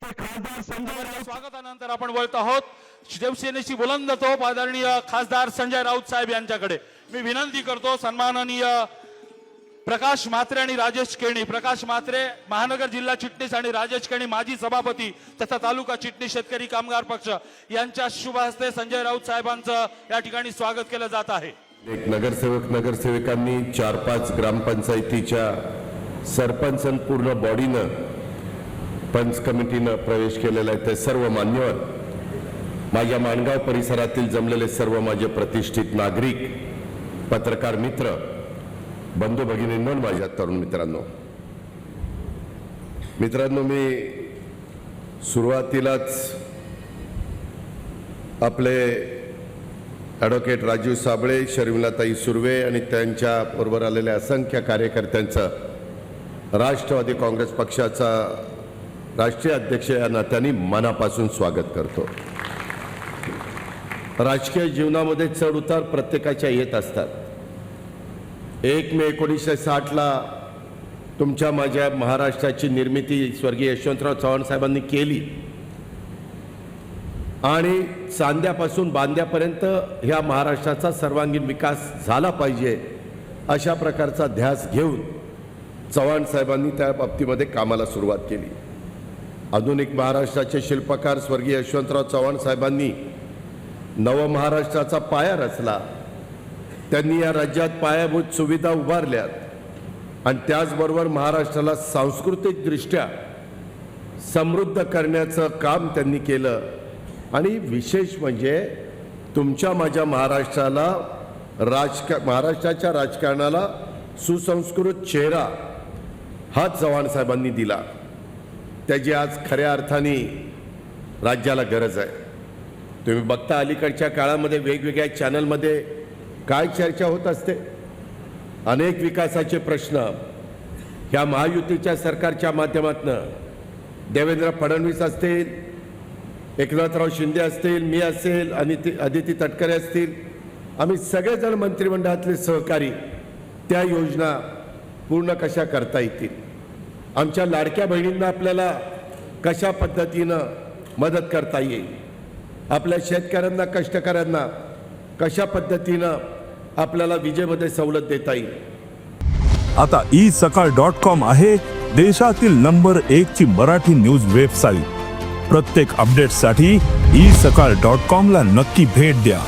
खासदार संजय राऊत स्वागतानंतर आपण बोलत आहोत शिवसेनेची बुलंद तोप आदरणीय खासदार संजय राऊत साहेब यांच्याकडे मी विनंती करतो सन्माननीय प्रकाश म्हात्रे आणि राजेश केणी प्रकाश म्हात्रे महानगर जिल्हा चिटणीस आणि राजेश केणी माजी सभापती तथा तालुका चिटणीस शेतकरी कामगार पक्ष यांच्या शुभ हस्ते संजय राऊत साहेबांचं या ठिकाणी स्वागत केलं जात आहे। एक नगरसेवक नगरसेविकांनी 4-5 ग्रामपंचायतीच्या सरपंच पूर्ण बॉडीनं पंच कमिटीनं प्रवेश केलेला आहे ते सर्व मान्यवर माझ्या माणगाव परिसरातील जमलेले सर्व माझे प्रतिष्ठित नागरिक पत्रकार मित्र बंधू भगिनींनो माझ्या तरुण मित्रांनो मी सुरुवातीलाच आपले ॲडव्होकेट राजीव साबळे शर्मिलाताई सुर्वे आणि त्यांच्या बरोबर आलेल्या असंख्य कार्यकर्त्यांचं राष्ट्रवादी काँग्रेस पक्षाचा राष्ट्रीय अध्यक्ष या नात्याने मनापासून स्वागत करतो। राजकीय जीवनामध्ये चढ उतार प्रत्येकाच्या येत असतात। 1 मे 1960 ला तुमच्या माझ्या महाराष्ट्राची निर्मिती स्वर्गीय यशवंतराव चव्हाण साहेबांनी केली आणि चांद्यापासून बांद्यापर्यंत ह्या महाराष्ट्राचा सर्वांगीण विकास झाला पाहिजे अशा प्रकारचा ध्यास घेऊन चव्हाण साहेबांनी त्या बाबतीमध्ये कामाला सुरुवात केली। आधुनिक महाराष्ट्राचे शिल्पकार स्वर्गीय यशवंतराव चव्हाण साहेबांनी नव महाराष्ट्राचा पाया रचला। त्यांनी या राज्यात पायाभूत सुविधा उभारल्यात आणि त्याचबरोबर महाराष्ट्राला सांस्कृतिकदृष्ट्या समृद्ध करण्याचं काम त्यांनी केलं आणि विशेष म्हणजे तुमच्या माझ्या महाराष्ट्राला महाराष्ट्राच्या राजकारणाला सुसंस्कृत चेहरा हा चव्हाण साहेबांनी दिला। त्याची आज खऱ्या अर्थाने राज्याला गरज आहे। तुम्ही बघता अलीकडच्या काळामध्ये वेगवेगळ्या चॅनलमध्ये काय चर्चा होत असते। अनेक विकासाचे प्रश्न ह्या महायुतीच्या सरकारच्या माध्यमातून देवेंद्र फडणवीस असतील, एकनाथराव शिंदे असतील, मी असेल आणि अदिती तटकरे असतील, आम्ही सगळेजण मंत्रिमंडळातले सहकारी त्या योजना पूर्ण कशा करता येतील, आमच्या लाडक्या बहिणींना आपल्याला कशा पद्धतीनं मदत करता येईल, आपल्या शेतकऱ्यांना कष्टकऱ्यांना कशा पद्धतीनं आपल्याला विजेमध्ये सवलत देता येईल। आता isakal.com आहे देशातील नंबर 1 ची मराठी न्यूज वेबसाईट। प्रत्येक अपडेटसाठी isakal.com ला नक्की भेट द्या।